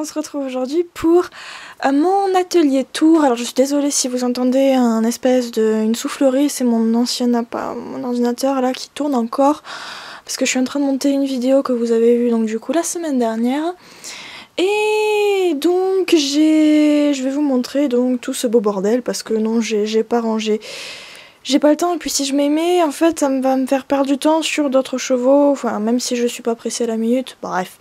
on se retrouve aujourd'hui pour mon atelier tour. Alors je suis désolée si vous entendez une soufflerie, c'est mon ordinateur là qui tourne encore parce que je suis en train de monter une vidéo que vous avez vue donc du coup la semaine dernière. Et donc je vais vous montrer donc tout ce beau bordel parce que non, j'ai pas rangé. J'ai pas le temps, et puis si je m'aimais, en fait, ça va me faire perdre du temps sur d'autres chevaux, enfin, même si je suis pas pressée à la minute, bref.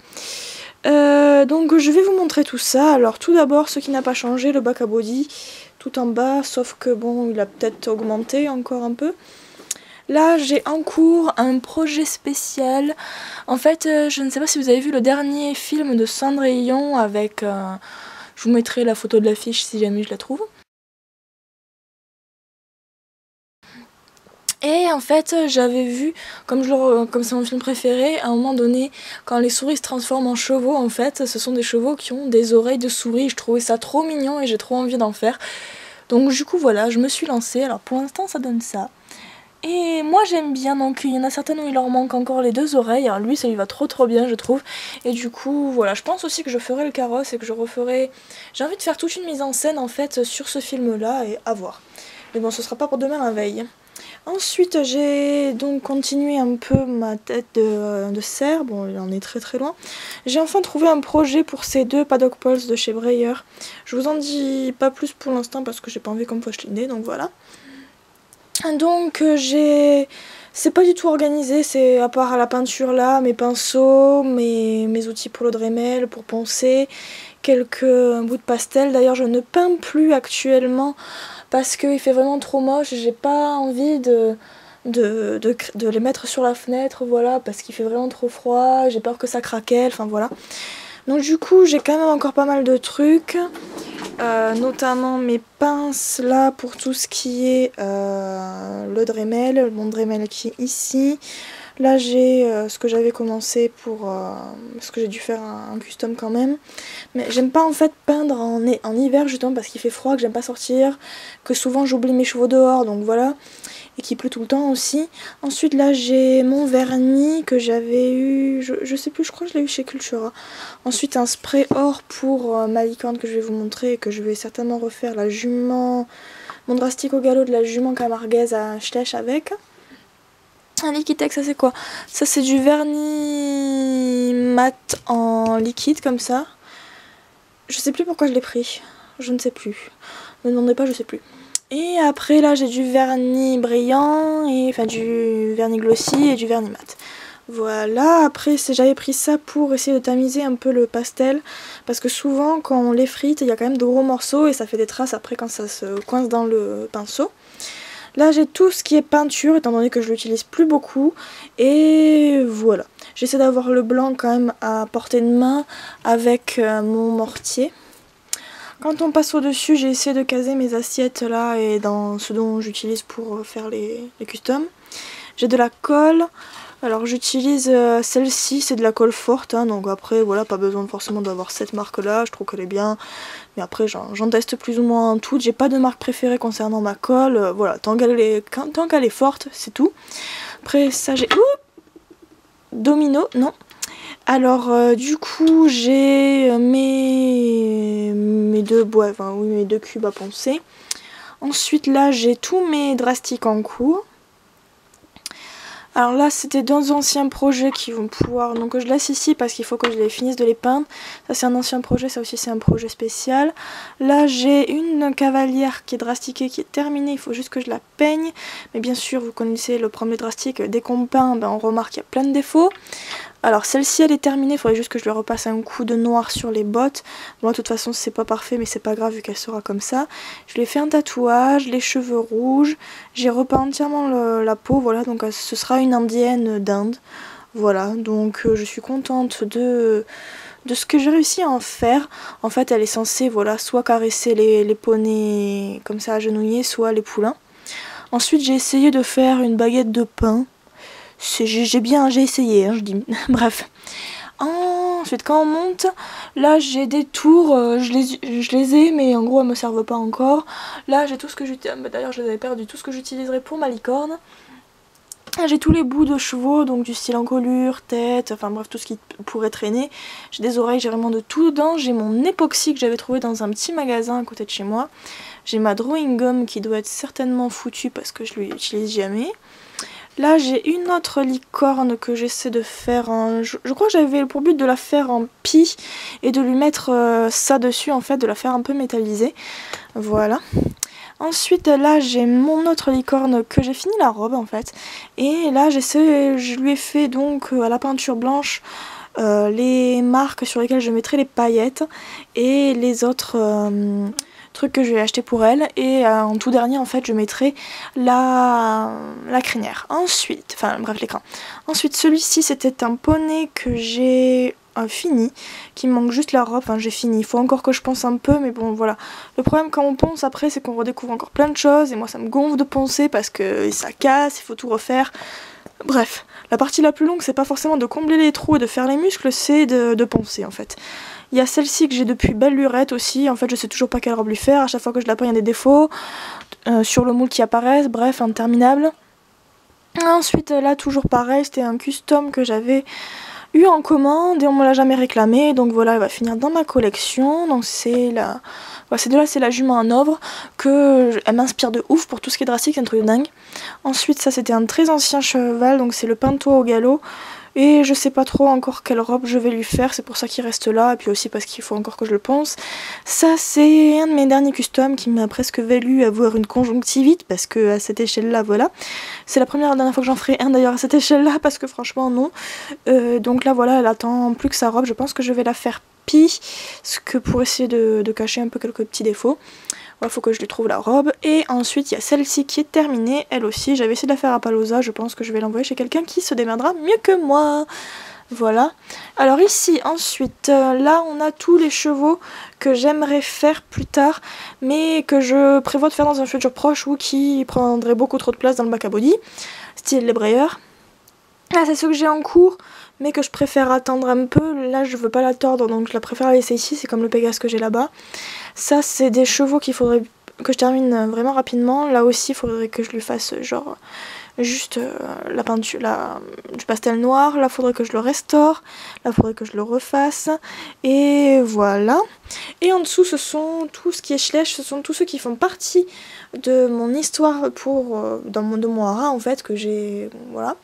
Donc je vais vous montrer tout ça. Alors tout d'abord, ce qui n'a pas changé, le bac à body, tout en bas, sauf que bon, il a peut-être augmenté encore un peu. Là, j'ai en cours un projet spécial. En fait, je ne sais pas si vous avez vu le dernier film de Cendrillon avec... je vous mettrai la photo de l'affiche si jamais je la trouve. Et en fait, j'avais vu, comme c'est mon film préféré, à un moment donné, quand les souris se transforment en chevaux, en fait, ce sont des chevaux qui ont des oreilles de souris. Je trouvais ça trop mignon et j'ai trop envie d'en faire. Donc du coup, voilà, je me suis lancée. Alors pour l'instant, ça donne ça. Et moi, j'aime bien, donc il y en a certaines où il leur manque encore les deux oreilles. Alors lui, ça lui va trop bien, je trouve. Et du coup, voilà, je pense aussi que je ferai le carrosse et que je referai... J'ai envie de faire toute une mise en scène, en fait, sur ce film-là et à voir. Mais bon, ce sera pas pour demain la veille. Ensuite, j'ai donc continué un peu ma tête de cerf. Bon, il en est très loin. J'ai enfin trouvé un projet pour ces deux paddock poles de chez Breyer. Je vous en dis pas plus pour l'instant parce que j'ai pas envie qu'on me pocheline, donc voilà. Donc c'est pas du tout organisé, c'est à part à la peinture là, mes pinceaux, mes outils pour le Dremel, pour poncer, quelques bouts de pastel. D'ailleurs, je ne peins plus actuellement parce qu'il fait vraiment trop moche, j'ai pas envie de les mettre sur la fenêtre, voilà, parce qu'il fait vraiment trop froid, j'ai peur que ça craquelle, enfin voilà. Donc du coup, j'ai quand même encore pas mal de trucs, notamment mes pinces là pour tout ce qui est le Dremel, mon Dremel qui est ici. Là j'ai ce que j'avais commencé pour... parce que j'ai dû faire un custom quand même. Mais j'aime pas en fait peindre en hiver justement parce qu'il fait froid, que j'aime pas sortir, que souvent j'oublie mes chevaux dehors, donc voilà. Et qu'il pleut tout le temps aussi. Ensuite là j'ai mon vernis que j'avais eu, je sais plus, je crois que je l'ai eu chez Cultura. Ensuite un spray or pour ma licorne que je vais vous montrer et que je vais certainement refaire la jument, mon drastique au galop de la jument camarguaise à Schlech avec. Un Liquitex, ça c'est quoi? Ça c'est du vernis mat en liquide comme ça. Je sais plus pourquoi je l'ai pris, je ne sais plus. Ne me demandez pas, je sais plus. Et après là j'ai du vernis brillant, enfin du vernis glossy et du vernis mat. Voilà, après j'avais pris ça pour essayer de tamiser un peu le pastel. Parce que souvent quand on l'effrite, il y a quand même de gros morceaux et ça fait des traces après quand ça se coince dans le pinceau. Là j'ai tout ce qui est peinture étant donné que je l'utilise plus beaucoup. Et voilà. J'essaie d'avoir le blanc quand même à portée de main avec mon mortier. Quand on passe au-dessus, j'ai essayé de caser mes assiettes là et dans ce dont j'utilise pour faire les customs. J'ai de la colle. Alors j'utilise celle-ci, c'est de la colle forte, hein, donc après voilà, pas besoin forcément d'avoir cette marque là, je trouve qu'elle est bien. Mais après j'en teste plus ou moins en toutes, j'ai pas de marque préférée concernant ma colle, voilà, tant qu'elle est forte, c'est tout. Après ça j'ai... Domino, non. Alors du coup j'ai mes deux bois, enfin oui, mes deux cubes à poncer. Ensuite là j'ai tous mes drastiques en cours. Alors là c'était deux anciens projets qui vont pouvoir, donc je laisse ici parce qu'il faut que je les finisse de les peindre. Ça c'est un ancien projet, ça aussi c'est un projet spécial. Là j'ai une cavalière qui est drastiquée, qui est terminée, il faut juste que je la peigne. Mais bien sûr vous connaissez le premier drastique, dès qu'on peint on remarque qu'il y a plein de défauts. Alors celle-ci elle est terminée, il faudrait juste que je lui repasse un coup de noir sur les bottes. Bon de toute façon c'est pas parfait mais c'est pas grave vu qu'elle sera comme ça. Je lui ai fait un tatouage, les cheveux rouges, j'ai repeint entièrement la peau, voilà, donc ce sera une indienne d'Inde. Voilà, donc je suis contente de ce que j'ai réussi à en faire. En fait elle est censée, voilà, soit caresser les poneys comme ça agenouillés, soit les poulains. Ensuite j'ai essayé de faire une baguette de pain. J'ai essayé, hein, je dis. Bref. Ensuite, quand on monte, là j'ai des tours, je les ai, mais en gros elles me servent pas encore. Là j'ai tout ce que j'utilise, d'ailleurs je les avais perdu, tout ce que j'utiliserai pour ma licorne. J'ai tous les bouts de chevaux, donc du style encolure, tête, enfin bref tout ce qui pourrait traîner. J'ai des oreilles, j'ai vraiment de tout dedans. J'ai mon époxy que j'avais trouvé dans un petit magasin à côté de chez moi. J'ai ma drawing gum qui doit être certainement foutue parce que je l'utilise jamais. Là j'ai une autre licorne que j'essaie de faire en... Je crois que j'avais pour but de la faire en pie et de lui mettre ça dessus en fait, de la faire un peu métallisée. Voilà. Ensuite là j'ai mon autre licorne que j'ai fini la robe en fait. Et là je lui ai fait donc à la peinture blanche les marques sur lesquelles je mettrai les paillettes et les autres trucs que je vais acheter pour elle. Et en tout dernier en fait je mettrai la crinière. Ensuite, enfin bref l'écran. Ensuite celui-ci c'était un poney que j'ai fini, qui me manque juste la robe, enfin j'ai fini, il faut encore que je ponce un peu mais bon voilà. Le problème quand on ponce après c'est qu'on redécouvre encore plein de choses et moi ça me gonfle de poncer parce que ça casse, il faut tout refaire. Bref, la partie la plus longue c'est pas forcément de combler les trous et de faire les muscles, c'est de poncer en fait. Il y a celle-ci que j'ai depuis belle lurette aussi, en fait je sais toujours pas quelle robe lui faire, à chaque fois que je la peins il y a des défauts sur le moule qui apparaissent, bref interminable. Ensuite là toujours pareil, c'était un custom que j'avais eu en commande et on me l'a jamais réclamé, donc voilà, elle va finir dans ma collection. Donc c'est la... Voilà, c'est la jument en ovre elle m'inspire de ouf pour tout ce qui est drastique, c'est un truc de dingue. Ensuite ça c'était un très ancien cheval, donc c'est le pinto au galop. Et je sais pas trop encore quelle robe je vais lui faire, c'est pour ça qu'il reste là, et puis aussi parce qu'il faut encore que je le ponce. Ça c'est un de mes derniers customs qui m'a presque valu avoir une conjonctivite, parce que à cette échelle là, voilà. C'est la dernière fois que j'en ferai un d'ailleurs à cette échelle là, parce que franchement non. Donc là voilà, elle attend plus que sa robe, je pense que je vais la faire pie, pour essayer de cacher un peu quelques petits défauts. Il faut que je lui trouve la robe. Et ensuite il y a celle-ci qui est terminée, elle aussi. J'avais essayé de la faire à Palosa, je pense que je vais l'envoyer chez quelqu'un qui se démerdera mieux que moi. Voilà. Alors ici ensuite, là on a tous les chevaux que j'aimerais faire plus tard, mais que je prévois de faire dans un futur proche ou qui prendraient beaucoup trop de place dans le bac à body. Style les brayeurs. Là c'est ceux que j'ai en cours, mais que je préfère attendre un peu. Là je veux pas la tordre, donc je la préfère la laisser ici, c'est comme le Pégase que j'ai là-bas. Ça c'est des chevaux qu'il faudrait que je termine vraiment rapidement. Là aussi il faudrait que je lui fasse genre juste la peinture du pastel noir. Là il faudrait que je le restaure, là il faudrait que je le refasse. Et voilà. Et en dessous ce sont tout ce qui est Schleich, ce sont tous ceux qui font partie de mon histoire de mon hara en fait, que j'ai, voilà.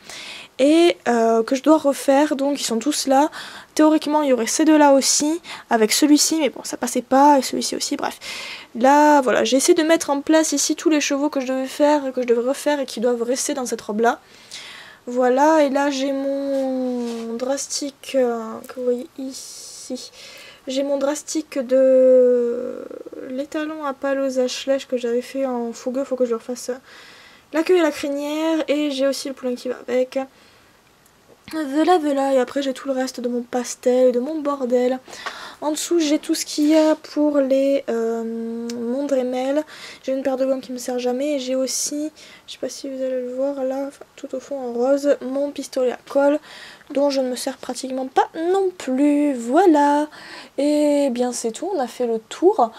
Et que je dois refaire, donc ils sont tous là. Théoriquement il y aurait ces deux là aussi, avec celui-ci, mais bon ça passait pas, et celui-ci aussi, bref. Là voilà, j'ai essayé de mettre en place ici tous les chevaux que je devais faire, que je devais refaire et qui doivent rester dans cette robe là. Voilà, et là j'ai mon drastique, que vous voyez ici. J'ai mon drastique de l'étalon à Palosa Schleich que j'avais fait en fougueux, faut que je refasse la queue et la crinière, et j'ai aussi le poulain qui va avec. Voilà, et après j'ai tout le reste de mon pastel, de mon bordel. En dessous j'ai tout ce qu'il y a pour les mon Dremel. J'ai une paire de gommes qui me sert jamais, et j'ai aussi, je sais pas si vous allez le voir là, tout au fond en rose, mon pistolet à colle, dont je ne me sers pratiquement pas non plus. Voilà, et bien c'est tout, on a fait le tour.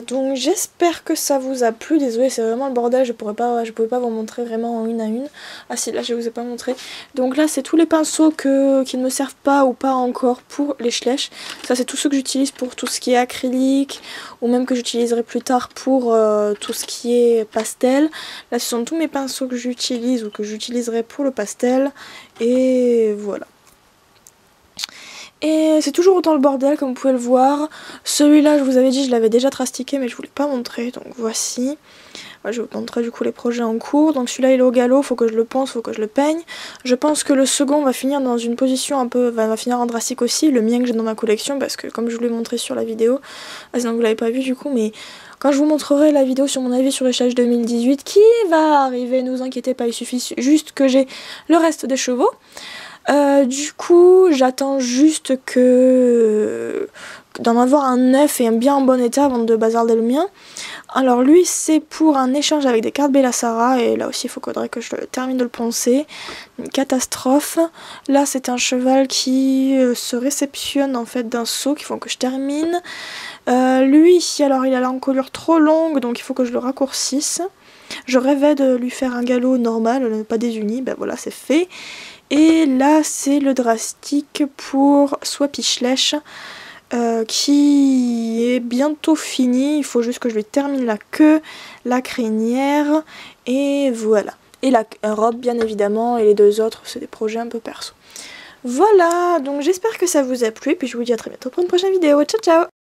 Donc j'espère que ça vous a plu. Désolée, c'est vraiment le bordel, je pouvais pas vous montrer vraiment en une à une. Ah si, là je vous ai pas montré. Donc là c'est tous les pinceaux qui ne me servent pas ou pas encore pour les Schleich. Ça c'est tous ceux que j'utilise pour tout ce qui est acrylique, ou même que j'utiliserai plus tard pour tout ce qui est pastel. Là ce sont tous mes pinceaux que j'utilise ou que j'utiliserai pour le pastel. Et voilà. Et c'est toujours autant le bordel comme vous pouvez le voir. Celui-là je vous avais dit je l'avais déjà trastiqué mais je vous l'ai pas montré, donc voici. Ouais, je vous montrerai du coup les projets en cours. Donc celui-là il est au galop, faut que je le ponce, faut que je le peigne. Je pense que le second va finir dans une position un peu, va finir en drastique aussi, le mien que j'ai dans ma collection, parce que comme je vous l'ai montré sur la vidéo, sinon vous l'avez pas vu du coup, mais quand je vous montrerai la vidéo sur mon avis sur le Schleich 2018 qui va arriver, ne vous inquiétez pas, il suffit juste que j'ai le reste des chevaux. Du coup j'attends juste d'en avoir un neuf et un bien en bon état avant de bazarder le mien. Alors lui c'est pour un échange avec des cartes Bella Sara, et là aussi il faudrait que je termine de le poncer. Une catastrophe. Là c'est un cheval qui se réceptionne en fait d'un saut qu'il faut que je termine. Lui alors il a l'encolure trop longue, donc il faut que je le raccourcisse. Je rêvais de lui faire un galop normal, pas désuni, ben voilà c'est fait. Et là c'est le drastique pour Swapichlech qui est bientôt fini, il faut juste que je lui termine la queue, la crinière et voilà. Et la robe bien évidemment, et les deux autres c'est des projets un peu perso. Voilà, donc j'espère que ça vous a plu et puis je vous dis à très bientôt pour une prochaine vidéo. Ciao ciao!